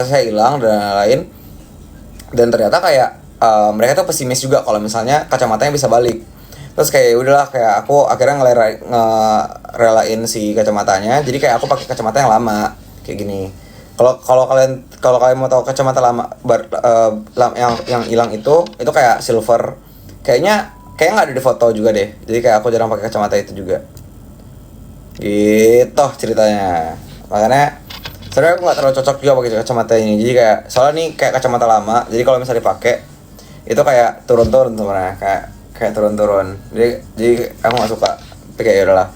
saya hilang dan lain-lain. Dan ternyata kayak mereka tuh pesimis juga kalau misalnya kacamatanya bisa balik. Terus kayak udahlah, kayak aku akhirnya ngerelain si kacamatanya. Jadi kayak aku pakai kacamata yang lama kayak gini. Kalau kalian mau tahu kacamata lama yang hilang itu kayak silver. Kayaknya nggak ada di foto juga deh. Jadi kayak aku jarang pakai kacamata itu juga. Gitu ceritanya. Makanya sebenarnya aku nggak terlalu cocok juga pakai kacamata ini. Jadi kayak soalnya nih kayak kacamata lama. Jadi kalau misalnya dipakai itu kayak turun-turun sebenarnya, kayak turun-turun. Jadi aku nggak suka. Tapi kayak yaudahlah.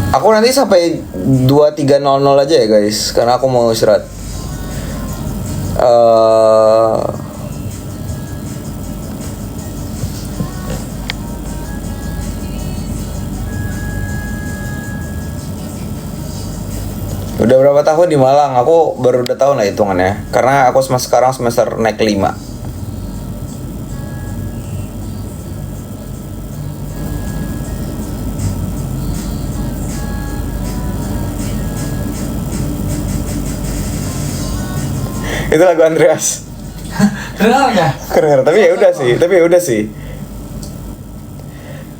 Aku nanti sampai 23.00 aja ya guys, karena aku mau istirahat. Udah berapa tahun di Malang? Aku baru udah tahu lah hitungannya. Karena aku sekarang semester naik 5. Itu lagu Andreas. Kenal nggak? Keren, tapi ya udah sih.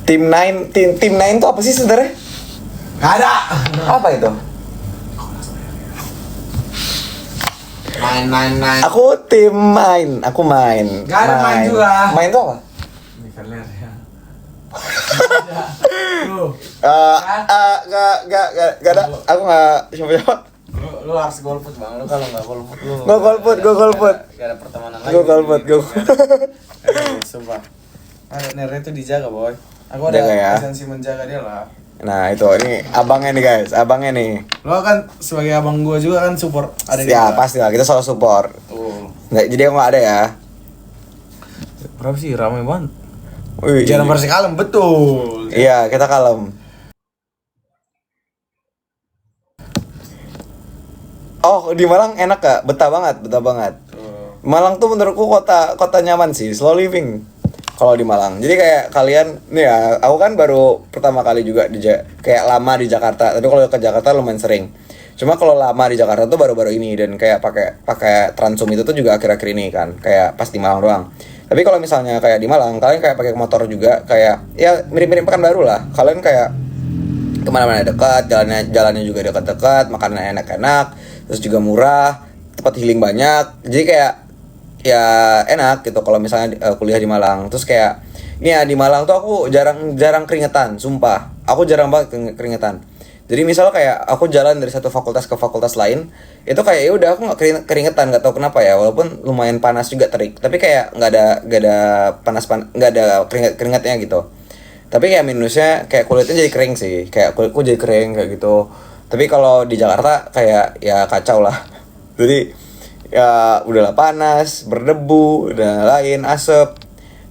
Tim 9 itu apa sih sebenarnya? Nggak ada. Apa itu? Main. Aku tim main. Nggak ada main juga. Main tuh apa? Ini kalian ya. Tuh. Gak ada. Aku nggak siapa. Lu harus golput bang, lu kalau nggak golput lu Gue golput. Gak ada pertemanan lagi. Gue golput. Sumpah. Nere itu dijaga boy. Aku Jaga ada ya. esensi menjaga dia lah. Nah itu, ini abangnya nih guys, abangnya nih. Lo kan sebagai abang gua juga kan support ada Ya pasti lah, kita selalu support. Tuh. Nggak, jadi aku nggak ada ya. Berapa sih ramai banget? Wih, Jangan versi kalem betul. iya, kita kalem. Oh, di Malang enak gak? Betah banget. Tuh. Malang tuh menurutku kota nyaman sih, slow living. Kalau di Malang. Jadi kayak kalian nih ya, aku kan baru pertama kali juga kayak lama di Jakarta. Tapi kalau ke Jakarta lumayan sering. Cuma kalau lama di Jakarta tuh baru-baru ini, dan kayak pakai Transum itu tuh juga akhir-akhir ini kan, kayak pas di Malang doang. Tapi kalau misalnya kayak di Malang, kalian kayak pakai motor juga, kayak ya mirip-mirip Pekanbaru lah. Kalian kayak kemana-mana dekat, jalannya juga dekat-dekat, makanan enak-enak, terus juga murah, tempat healing banyak. Jadi kayak ya enak gitu kalau misalnya kuliah di Malang. Terus kayak ini ya, di Malang tuh aku jarang keringetan, sumpah. Aku jarang banget keringetan. Jadi misal kayak aku jalan dari satu fakultas ke fakultas lain, itu kayak ya udah aku nggak keringetan, nggak tahu kenapa ya. Walaupun lumayan panas juga terik, tapi kayak nggak ada nggak ada keringatnya gitu. Tapi kayak minusnya kayak kulitnya jadi kering sih, kayak kulitku jadi kering kayak gitu. Tapi kalau di Jakarta kayak ya kacau lah. Jadi ya udahlah panas, berdebu dan lain, asap,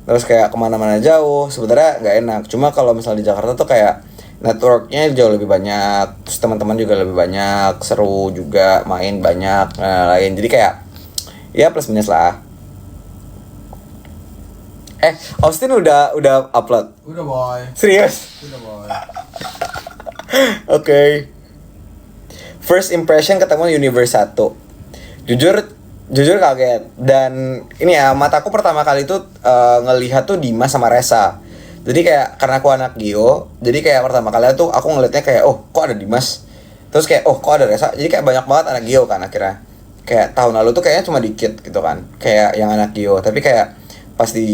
terus kayak kemana-mana jauh, sebenarnya nggak enak. Cuma kalau misalnya di Jakarta tuh kayak networknya jauh lebih banyak, terus teman-teman juga lebih banyak, seru juga, main banyak, lain. Jadi kayak ya plus minus lah. Austin udah upload. Udah boy. Serius? Udah boy. Oke. First impression ketemu Universe 1. Jujur kaget. Dan ini ya, mataku pertama kali tuh ngelihat tuh Dimas sama Resa. Jadi kayak karena aku anak Geo, jadi kayak pertama kali tuh aku ngelihatnya kayak oh kok ada Dimas. Terus kayak oh kok ada Resa. Jadi kayak banyak banget anak Geo kan akhirnya. Kayak tahun lalu tuh kayaknya cuma dikit gitu kan. Kayak yang anak Geo, tapi kayak pas di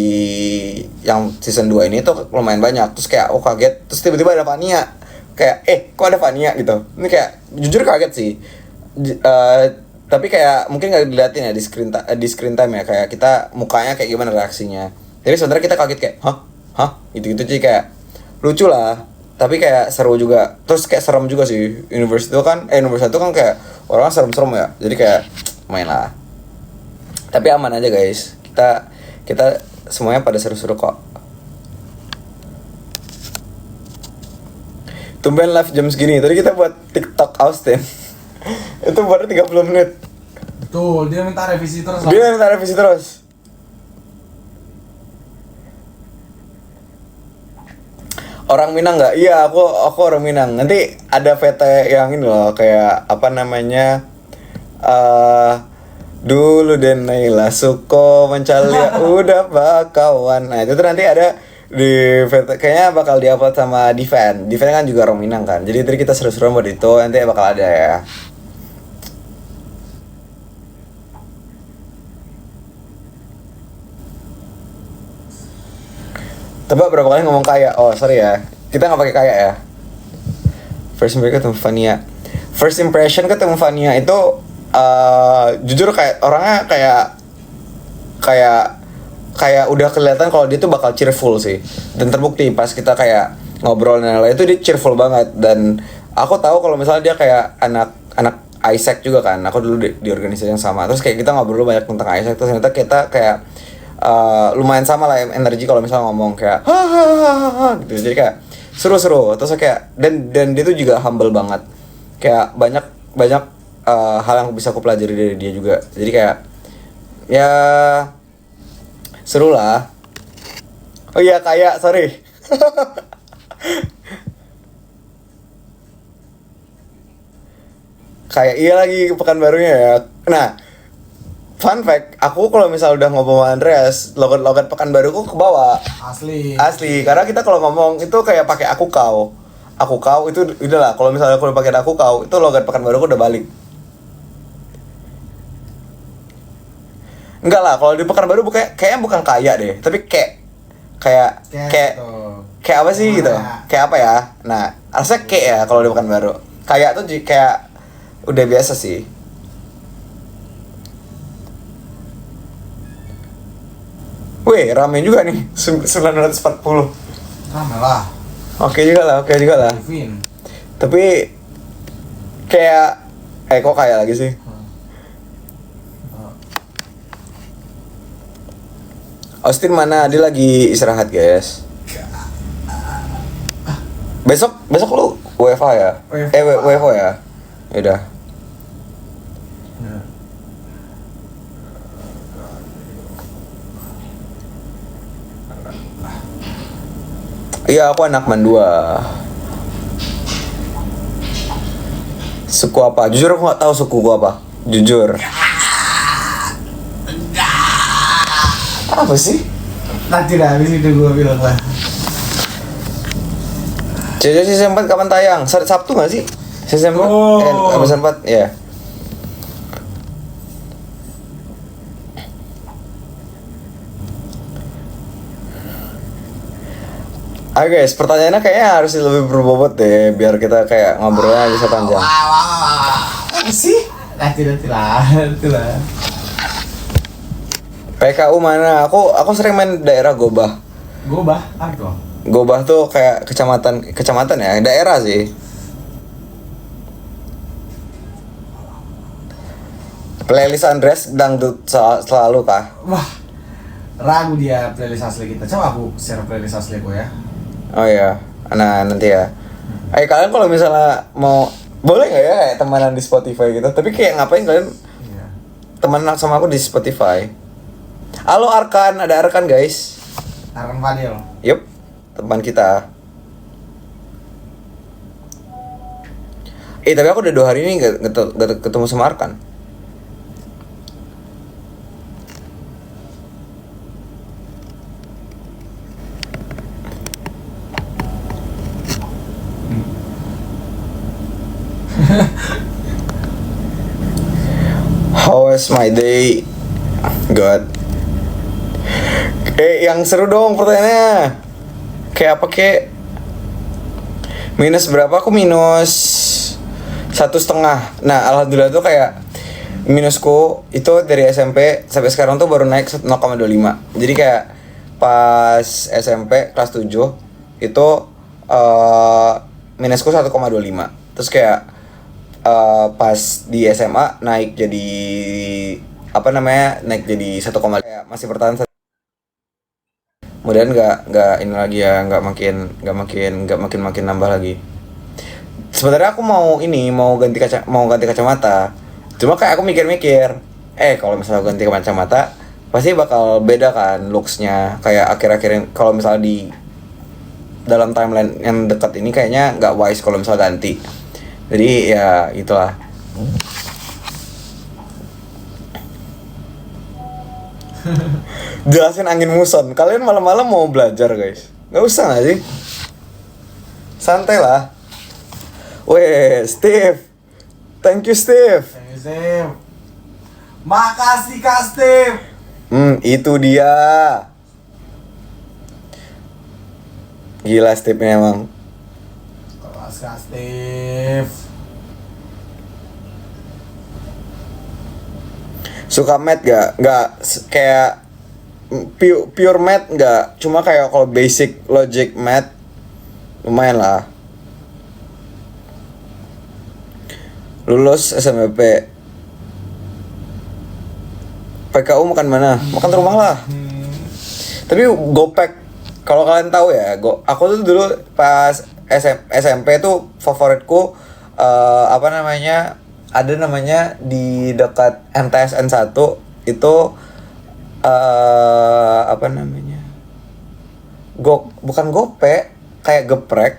yang season 2 ini tuh lumayan banyak. Terus kayak oh kaget. Terus tiba-tiba ada Fania. Kayak kok ada Fania gitu. Ini kayak jujur kaget sih. Tapi kayak mungkin nggak diliatin ya di screen time ya, kayak kita mukanya kayak gimana reaksinya. Tapi sebenarnya kita kaget kayak hah gitu sih, kayak lucu lah. Tapi kayak seru juga. Terus kayak serem juga sih. Universe itu kan kayak orang serem-serem ya. Jadi kayak main lah. Tapi aman aja guys. Kita semuanya pada seru-seru kok. tumben live jam segini. Tadi kita buat TikTok Austin. Itu baru 30 menit. Betul, dia minta revisi terus. Dia minta revisi terus. Orang Minang nggak? Iya, aku orang Minang. Nanti ada VT yang ini loh, kayak apa namanya? Dulu den Naila suko mencalia udah bakawan. Nah, itu tuh nanti ada di VT, kayaknya bakal diupload sama Divan. Divan kan juga orang Minang kan. Jadi tadi kita seru-seruan buat itu, nanti bakal ada ya. Tebak berapa kali ngomong kaya? Oh sorry ya, kita nggak pakai kaya ya. First impression ketemu Fania. First impression ketemu Fania itu jujur kayak orangnya kayak udah kelihatan kalau dia tuh bakal cheerful sih. Dan terbukti pas kita kayak ngobrol dan lain itu dia cheerful banget. Dan aku tahu kalau misalnya dia kayak anak Isaac juga kan. Aku dulu di organisasi yang sama. Terus kayak kita ngobrol banyak tentang Isaac. Terus ternyata kita kayak lumayan sama lah energi kalau misalnya ngomong kayak hahaha gitu. Jadi kayak seru-seru. Terus kayak dan dia tuh juga humble banget. Kayak banyak hal yang bisa aku pelajari dari dia juga. Jadi kayak ya seru lah. Oh iya kayak sorry. Kayak iya lagi Pekanbarunya ya. Nah, fun fact, aku kalau misal udah ngomong sama Andreas, logat Pekanbaruku ke bawah. Asli, karena kita kalau ngomong itu kayak pakai aku kau. Aku kau itu udahlah, kalau misalnya aku pakai aku kau, itu logat Pekanbaruku udah balik. Enggak lah, kalau di Pekanbaru kayaknya bukan kaya deh, tapi kayak apa sih gitu? Kayak apa ya? Nah, harusnya kayak ya kalau di Pekanbaru. Kayak tuh kayak udah biasa sih. Wih, rame juga nih, 940. Rame lah. Oke juga lah. Kevin. Tapi kayak kok kayak lagi sih? Austin mana? Dia lagi istirahat, guys. Besok lu WFH ya? WFO ya? Yaudah. Iya, aku anak Mandua. Suku apa? Jujur aku nggak tahu suku gua apa. Jujur. Apa sih? Nanti dah habis itu gua bilang lah. Jojo season 4 kapan tayang? Sabtu nggak sih? Season 4? Episode 4? Ya. Ayo guys, pertanyaannya kayaknya harus lebih berbobot deh, biar kita kayak ngobrolnya bisa panjang. Apa sih? Nanti lah. PKU mana? Aku sering main daerah Gobah. Gobah, apa? Gobah tuh kayak kecamatan ya, daerah sih. Playlist Andres dangdut selalu kah? Wah, ragu dia playlist asli kita. Coba aku share playlist asli aku ya. Oh iya, nah nanti ya. Kalian kalau misalnya mau boleh nggak ya kayak temanan di Spotify gitu? Tapi kayak ngapain kalian temenan sama aku di Spotify? Halo Arkan, ada Arkan guys. Arkan Fadil. Yup, teman kita. Tapi aku udah 2 hari ini gak ketemu sama Arkan. How was my day? Good. Yang seru dong pertanyaannya. Kayak apa kek? Minus berapa? Aku minus 1,5. Nah, alhamdulillah tuh kayak minusku itu dari SMP sampai sekarang tuh baru naik 0,25. Jadi kayak pas SMP kelas 7 itu minusku 1,25. Terus kayak pas di SMA naik jadi naik jadi 1,5. Kayak masih bertahan. Kemudian nggak ini lagi ya, nggak makin nambah lagi. sebenarnya aku mau ganti kacamata. Cuma kayak aku mikir-mikir, kalau misalnya ganti kacamata pasti bakal beda kan looksnya. Kayak akhir-akhir ini kalau misalnya di dalam timeline yang dekat ini kayaknya nggak wise kalau misalnya ganti. Jadi ya itulah. Jelasin angin muson. Kalian malam-malam mau belajar guys? Nggak usah nggak sih? Santai lah. Weh, Steve. Thank you, Steve. Steve. Makasih Kak Steve. Itu dia. Gila Steve ini emang. Kelas Kak Steve. Suka math gak? Nggak kayak pure math nggak. Cuma kayak kalau basic logic math lumayan lah. Lulus SMPP. PKU makan mana? Makan di rumah lah. Tapi Gopek, kalau kalian tahu ya, aku tuh dulu pas SMP tuh favoritku apa namanya? Ada namanya di dekat MTSN 1 itu apa namanya? Bukan gope, kayak geprek.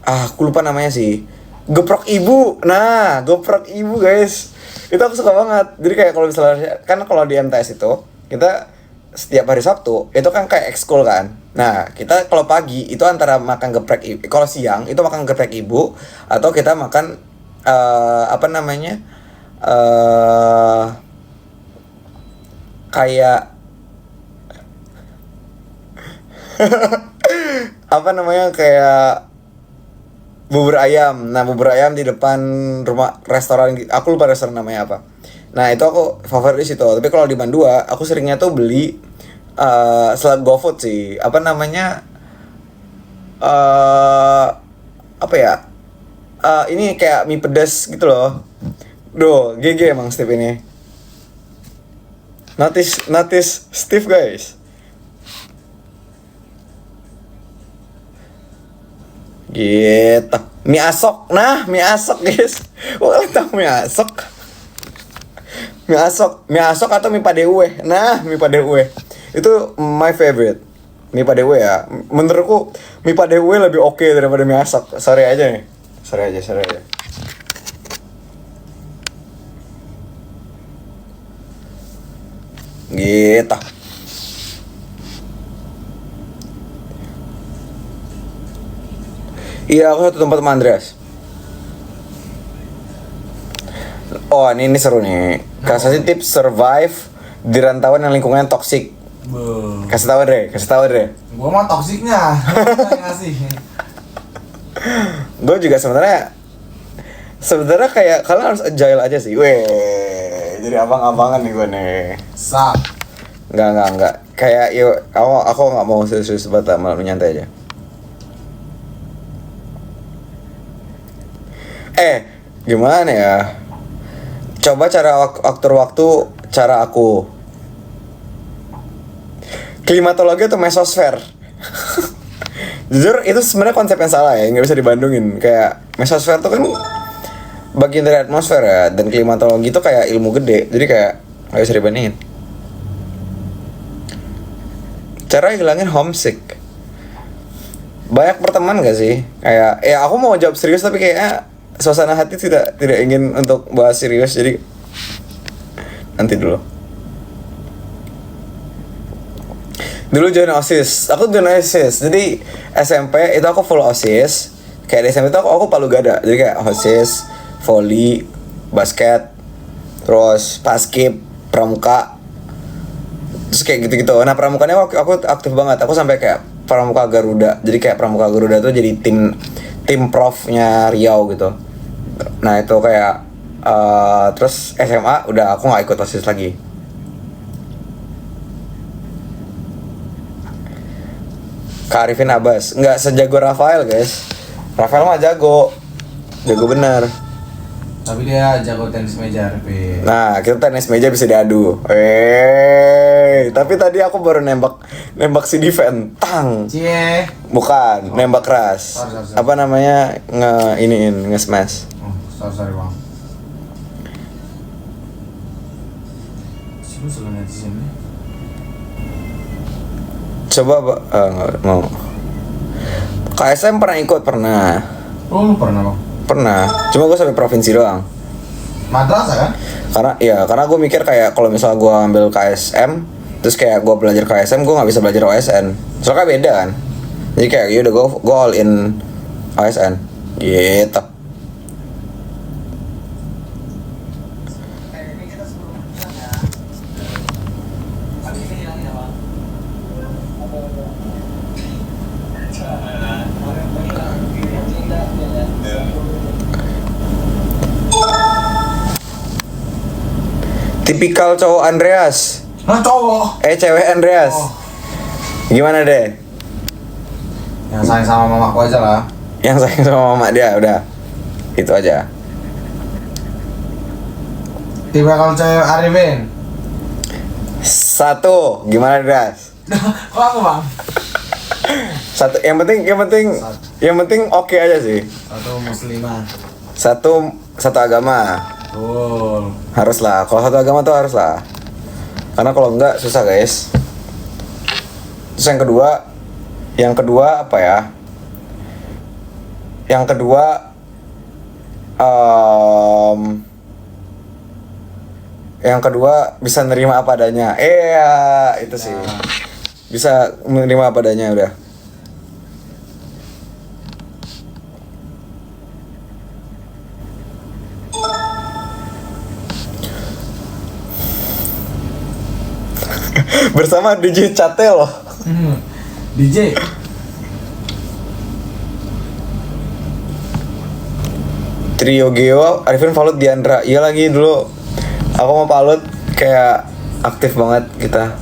Aku lupa namanya sih. Geprok ibu. Nah, geprok ibu guys. Itu aku suka banget. Jadi kayak kalau misalnya kan kalau di MTS itu kita setiap hari Sabtu itu kan kayak ekskul kan. Nah, kita kalau pagi itu antara makan geprek ibu, kalau siang itu makan geprek ibu atau kita makan apa namanya? Kayak apa namanya kayak bubur ayam. Nah, bubur ayam di depan rumah restoran. Aku lupa restoran namanya apa. Nah, itu aku favorit di situ. Tapi kalau di Bandua, aku seringnya tuh beli selain GoFood sih. Apa namanya? Apa ya? Ini kayak mie pedas gitu loh. Duh, GG emang Steve ini. Notice Steve guys. Gitu. Mie asok. Nah, mie asok guys. Kalian tahu mie asok? Mie asok atau mie padewe. Nah, mie padewe. Itu my favorite. Mie padewe ya. Menurutku mie padewe lebih oke daripada mie asok. Sorry aja nih. Sorry aja. Gitu. Iya, aku satu tempat sama Andreas. Oh, ini seru nih. Kasih tips survive di rantauan yang lingkungannya toksik. Kasih tahu deh. Gua mah toksiknya. Ngasih. Gue juga sebenarnya kayak kalian harus agile aja sih. Weh, jadi abang-abangan nih gue nih. Sak. Enggak. Kayak yuk, aku nggak mau serius banget, malah nyantai aja. Gimana ya? Coba atur waktu cara aku. Klimatologi atau mesosfer? Jujur itu sebenarnya konsep yang salah ya, nggak bisa dibandingin. Kayak mesosfer tuh kan bagian dari atmosfer ya, dan klimatologi itu kayak ilmu gede, jadi kayak nggak bisa dibandingin. Cara hilangin homesick, banyak berteman gak sih? Kayak ya aku mau jawab serius tapi kayaknya suasana hati tidak ingin untuk bahas serius, jadi nanti dulu. Dulu join OSIS, aku join OSIS. Jadi SMP itu aku full OSIS. Kayak di SMP itu aku palu gada. Jadi kayak OSIS, volley, basket, terus paskib, pramuka. Terus kayak gitu-gitu. Nah, pramukanya aku aktif banget. Aku sampai kayak pramuka Garuda. Jadi kayak pramuka Garuda tuh jadi tim profnya Riau gitu. Nah, itu kayak terus SMA udah aku nggak ikut OSIS lagi. Kak Arifin Abbas, nggak sejago Rafael guys. Rafael mah jago bener. Tapi dia jago tenis meja, Arvin. Nah, kita tenis meja bisa diadu. Tapi tadi aku baru nembak si Diven. Tang. Cie. Bukan, nembak keras. Sorry. Apa namanya? Nge-smash. Oh, sorry bang. Sini selalu di sini. Coba, nggak mau. KSM pernah ikut, pernah. Oh, lu pernah bang? Pernah. Cuma gue sampai provinsi doang. Madrasah kan? Karena gue mikir kayak kalau misalnya gue ambil KSM, terus kayak gue belajar KSM, gue nggak bisa belajar OSN. Soalnya beda kan. Jadi kayak yaudah gue all in OSN. Gitu. Tipikal cowok Andreas. Nah cowok. Cewek Andreas. Oh. Gimana deh? Yang sayang sama mamaku aja lah. Yang sayang sama mama dia, udah. Itu aja. Tipe kalau cewek Arifin. 1, gimana Andreas? Kok aku bang? 1, yang penting oke aja sih. Satu muslimah. Satu agama. Betul. Harus lah, kalau satu agama tuh harus lah. Karena kalau enggak susah guys. Terus yang kedua apa ya? Yang kedua bisa nerima apa adanya. Itu sih. Bisa menerima apa adanya udah. Bersama DJ Cate loh. DJ. Trio Geo, Arifin, Falut, Diandra. Iya lagi dulu. Aku mau Falut kayak aktif banget kita.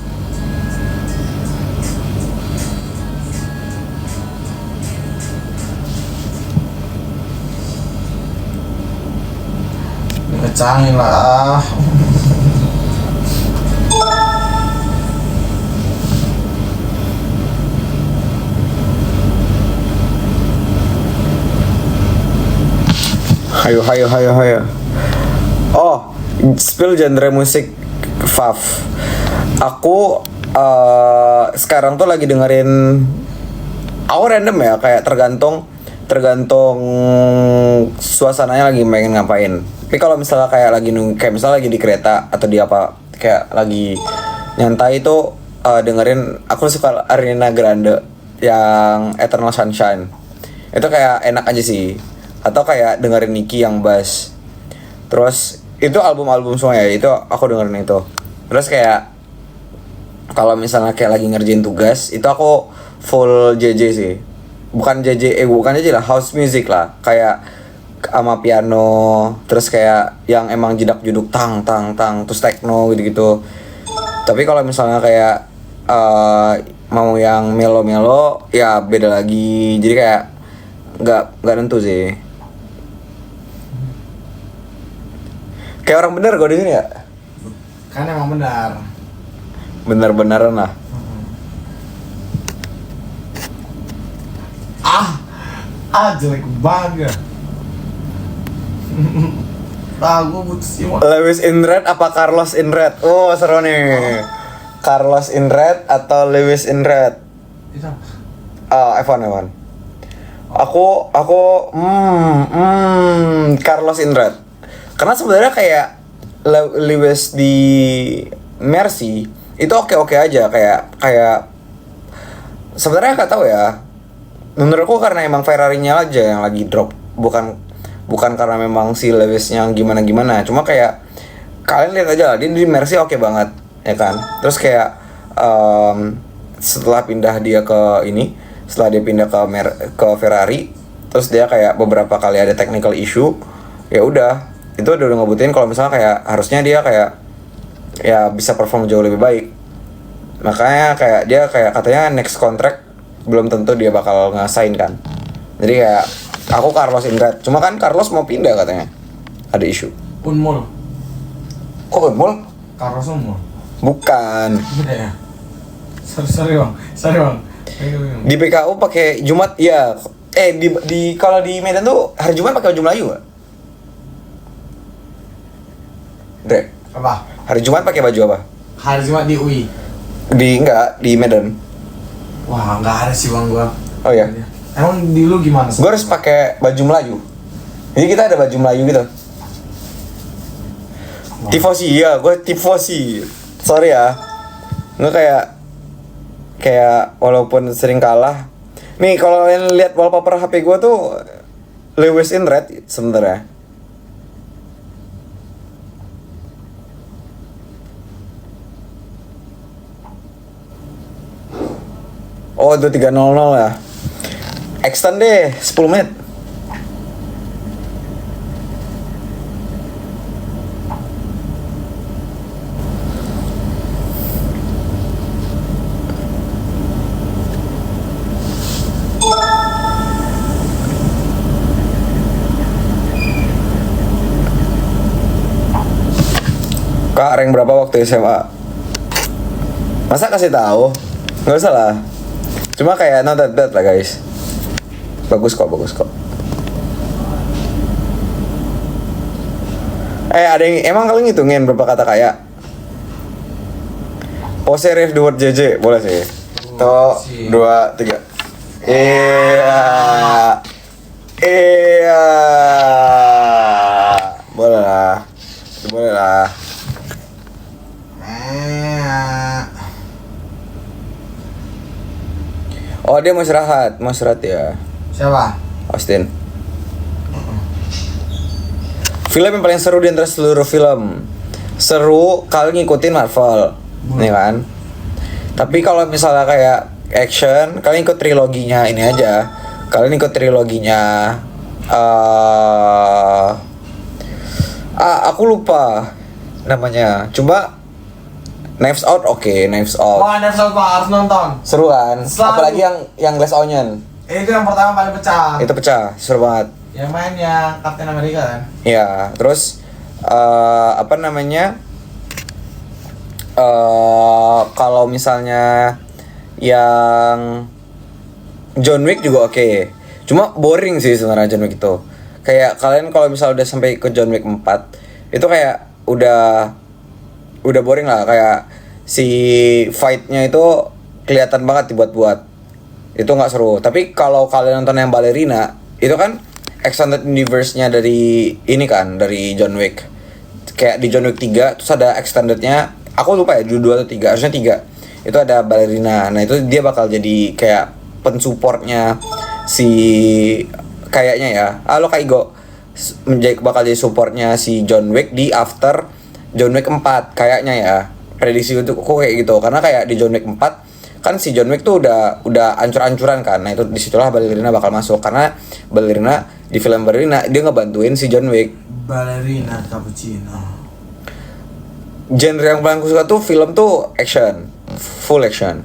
Ngecangin lah. Hayo. Oh, spill genre musik Fav. Aku sekarang tuh lagi dengerin. Aku random ya, kayak tergantung suasananya lagi pengen ngapain. Tapi kalau misalnya kayak kayak misalnya lagi di kereta atau di apa, kayak lagi nyantai itu dengerin. Aku suka Ariana Grande yang Eternal Sunshine. Itu kayak enak aja sih. Atau kayak dengerin Nicki yang bass. Terus itu album-album semua ya, itu aku dengerin itu. Terus kayak kalau misalnya kayak lagi ngerjain tugas, itu aku full JJ sih. Bukan JJ lah, house music lah. Kayak sama piano, terus kayak yang emang jedak-jeduk tang, terus techno gitu-gitu. Tapi kalau misalnya kayak mau yang melo-melo, ya beda lagi. Jadi kayak nggak nentu sih. Kayak orang bener gue di sini ya. Kan emang benar. Bener-beneran lah. Jelek banget. Gue butuh sih. Lewis in Red apa Carlos in Red? Oh seru nih. Carlos in Red atau Lewis in Red? Itu F1. Aku Carlos in Red. Karena sebenarnya kayak Lewis di Mercy itu oke aja, kayak sebenarnya nggak tahu ya. Menurutku karena emang Ferrari-nya aja yang lagi drop, bukan karena memang si Lewisnya gimana. Cuma kayak kalian lihat aja lah, dia di Mercy oke banget ya kan. Terus kayak setelah dia pindah ke Ferrari, terus dia kayak beberapa kali ada technical issue, ya udah itu udah ngebuktiin kalau misalnya kayak harusnya dia kayak ya bisa perform jauh lebih baik. Makanya kayak dia kayak katanya next contract belum tentu dia bakal nge-sign kan. Jadi kayak aku Carlos in Red. Cuma kan Carlos mau pindah katanya. ada isu. Unmul. Kok Unmul? Carlos Unmul. Bukan. Beda ya. Sorry bang. Di PKU pakai Jumat ya. Di kalau di Medan tuh hari Jumat pakai baju Melayu nggak? Dre, Apa? hari Jumat pakai baju apa? Hari Jumat di UI. Di Medan. Wah, nggak ada sih bang gua. Oh ya. Emang di lu gimana sih? Gue harus pakai baju Melayu. Jadi kita ada baju Melayu gitu. Tifosi ya, gue tifosi. Sorry ya. Nggak kayak walaupun sering kalah. Nih kalau kalian lihat wallpaper HP gue tuh Lewis in red sebenarnya. Oh, 2300 ya. Extend deh 10 menit. Kak, rank berapa waktu SMA? Masa kasih tahu? Nggak usah lah. Cuma kayak not that bad lah guys. Bagus kok. Ada yang emang kalian ngitungin berapa kata kaya? Pose ref the word JJ boleh sih. Tuh, 2, 3. Iya. Boleh lah. Oh, dia mau istirahat ya. Siapa? Austin. Film yang paling seru di antara seluruh film. Seru kalau ngikutin Marvel, nih kan. Tapi kalau misalnya kayak action, kalian ikut triloginya ini aja. Kalian ikut triloginya aku lupa namanya. Coba Knives Out, Knives Out. Wah, Knives Out harus nonton. Seru kan? Selalu. Apalagi yang Glass Onion. Itu yang pertama paling pecah. Itu pecah, seru banget. Yang main yang Captain America kan? Iya, terus kalau misalnya yang John Wick juga oke. Cuma boring sih sebenarnya John Wick itu. Kayak kalian kalau misalnya udah sampai ke John Wick 4, itu kayak udah boring lah, kayak si fight-nya itu kelihatan banget dibuat-buat. Itu nggak seru. Tapi kalau kalian nonton yang Ballerina, itu kan extended universe-nya dari ini kan, dari John Wick. Kayak di John Wick 3 terus ada extended-nya. Aku lupa ya, 2 atau 3, harusnya 3. Itu ada Ballerina. Nah, itu dia bakal jadi kayak pensupportnya si kayaknya ya. Halo Kak Igo. Bakal jadi supportnya si John Wick di after John Wick 4 kayaknya ya. Prediksi untuk kok kayak gitu. Karena kayak di John Wick 4 kan si John Wick tuh udah ancur-ancuran kan. Nah, itu disitulah Ballerina bakal masuk karena Ballerina di film Ballerina dia ngebantuin si John Wick. Ballerina cappuccino. Genre yang paling aku suka tuh film tuh action, full action.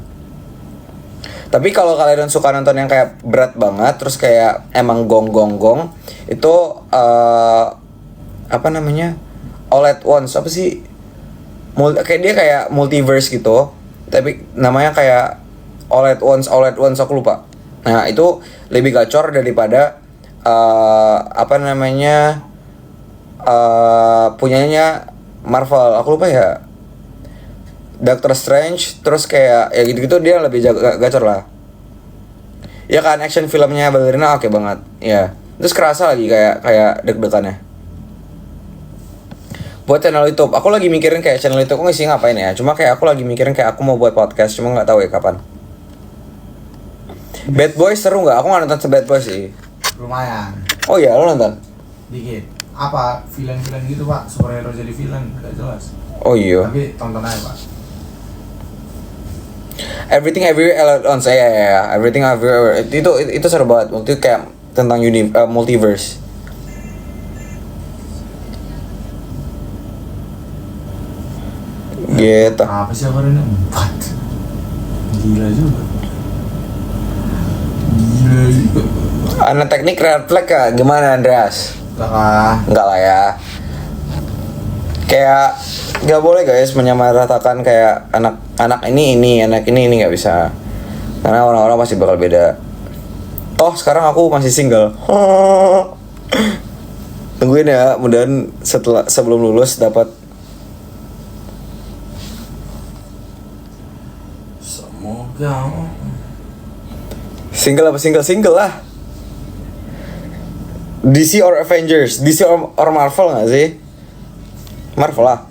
Tapi kalau kalian suka nonton yang kayak berat banget, terus kayak emang gong itu apa namanya? All at Once, apa sih? Kayak dia kayak multiverse gitu. Tapi namanya kayak All at Once aku lupa. Nah, itu lebih gacor daripada apa namanya? Punyanya Marvel, aku lupa ya. Doctor Strange, terus kayak ya gitu-gitu dia lebih gacor lah. Ya kan, action filmnya Ballerina oke banget. Ya. Terus kerasa lagi kayak deg-degannya. Buat channel YouTube, aku lagi mikirin kayak channel YouTube aku ngisi ngapain ya. Cuma kayak aku lagi mikirin kayak aku mau buat podcast, cuma nggak tahu ya kapan. Bad Boys seru nggak? Aku nggak nonton Bad Boys sih. Lumayan. Oh iya, lo nonton? Dikit. Apa villain gitu pak? Superhero jadi villain, nggak jelas. Oh iya. Tapi tonton aja pak. Everything Everywhere All at Once, ya. Everything Everywhere itu seru banget. Waktu itu kayak tentang multiverse. Gitu. Apa sih kabarnya? 4. Gila juga. Anak teknik red flag kah? Gimana Andreas? Enggak lah. Enggak lah ya. Kayak nggak boleh guys menyamaratakan kayak anak ini anak ini nggak bisa, karena orang-orang pasti bakal beda. Toh sekarang aku masih single. Tungguin ya, mudahan sebelum lulus dapat. Semoga. Single apa single lah. DC or Avengers, DC or Marvel nggak sih? Marvel lah.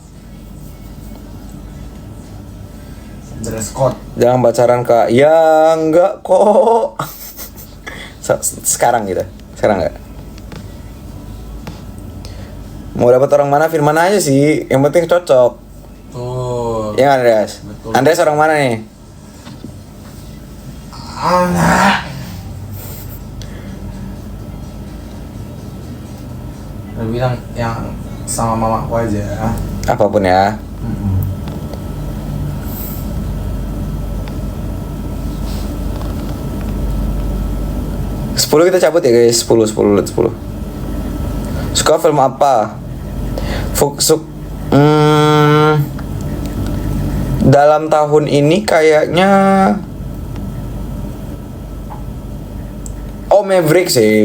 Dress code. Jangan pacaran kak. Ya enggak kok. Sekarang gitu. Sekarang enggak. Mau dapat orang mana Firman aja sih. Yang penting cocok. Tuh. Ya Andreas. Betul. Andreas orang mana nih? Anak. Udah bilang yang sama mamaku aja. Apapun ya. Sepuluh kita cabut ya guys. 10 Suka film apa? Dalam tahun ini kayaknya Maverick sih.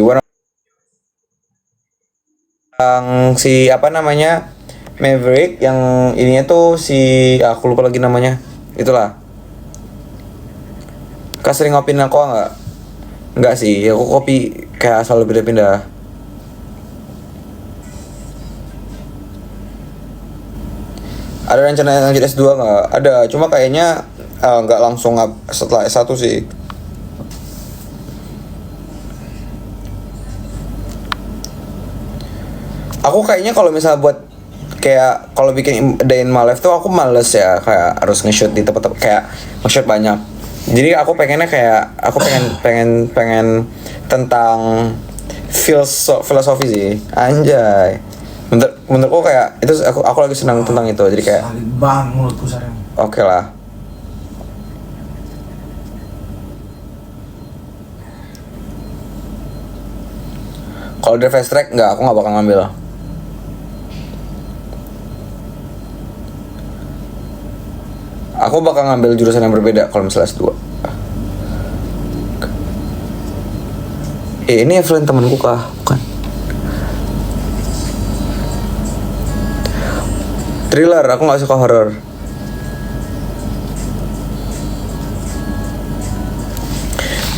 Yang si apa namanya? Maverick yang ininya tuh si aku lupa lagi namanya. Itulah. Kak sering ngopin aku nggak? Enggak sih, aku kopi kayak selalu pindah-pindah. Ada rencana lanjut S2 nggak? Ada, cuma kayaknya nggak langsung setelah S1 sih. Aku kayaknya kalau misalnya buat kayak kalau bikin day in my life tuh aku males ya, kayak harus nge-shoot di tempat kayak nge-shoot banyak. Jadi aku pengennya kayak aku pengen tentang filosofi sih, anjay. Menurutku kayak itu aku lagi senang tentang itu, jadi kayak Sakit bang mulutku sekarang. oke lah. Kalau dari fast track nggak, aku nggak bakal ngambil. Aku bakal ngambil jurusan yang berbeda kalau misalnya S2. Ini Evelyn temanku kah? Bukan. Thriller, aku nggak suka horror.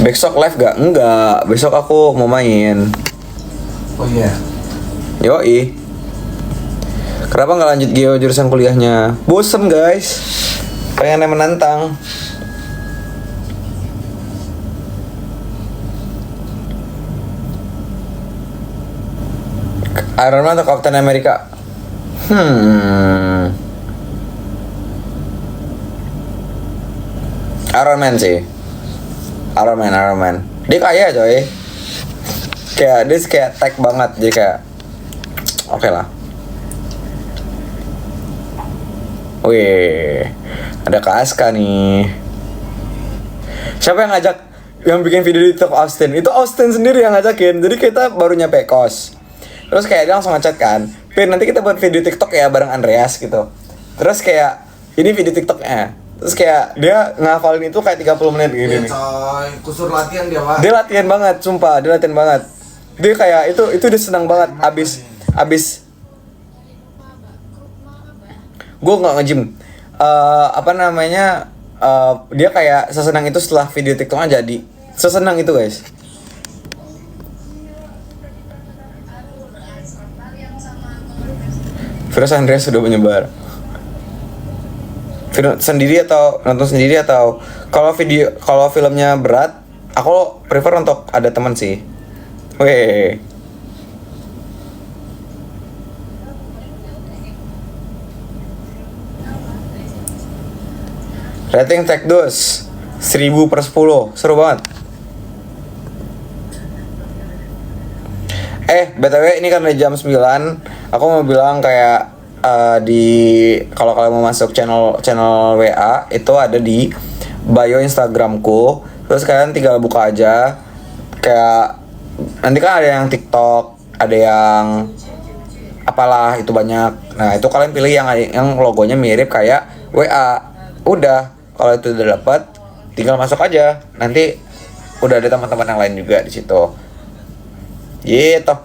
Besok live gak? Enggak, besok aku mau main. Oh iya. Yoi. Kenapa nggak lanjut geo jurusan kuliahnya? Bosen guys. Pengen yang menantang. Iron Man atau Captain America? Iron Man sih. Iron Man. Dia kaya coy. Kayak dia kayak tech banget, jadi kayak oke lah. Wih, ada Kak Aska nih. Siapa yang ngajak yang bikin video di TikTok Austin? Itu Austin sendiri yang ngajakin. Jadi kita baru nyampe kos. Terus kayak dia langsung ngechat kan, Pin nanti kita buat video TikTok ya bareng Andreas gitu. Terus kayak ini video TikToknya. Terus kayak dia ngafalin itu kayak 30 menit gini nih. Coy, kusur latihan dia pak. Dia latihan banget, sumpah, dia latihan banget. Dia kayak itu dia senang banget abis gue nggak nge-gym. Apa namanya? Dia kayak sesenang itu setelah video TikToknya jadi. Sesenang itu guys. Virus Andreas sudah menyebar. Sendiri atau nonton sendiri atau kalau filmnya berat, aku prefer untuk ada teman sih. Weh. Rating Tech Dos 1000/10, seru banget. BTW ini kan udah jam 9. Aku mau bilang kayak kalau kalian mau masuk channel WA itu ada di bio Instagramku. Terus kalian tinggal buka aja. Kayak nanti kan ada yang TikTok, ada yang apalah itu banyak. Nah itu kalian pilih yang logonya mirip kayak WA. Udah, kalau itu udah dapat, tinggal masuk aja. Nanti udah ada teman-teman yang lain juga di situ. Gitu.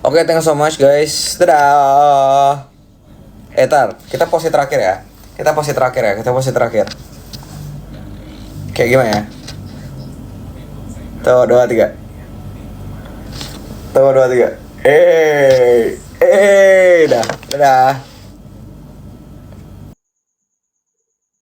Oke, thank you so much guys. Dadah. Tar, kita pose terakhir ya. Kita pose terakhir. Kayak gimana ya? Tuh, 2, 3. Tuh, 2, 3. Dadah.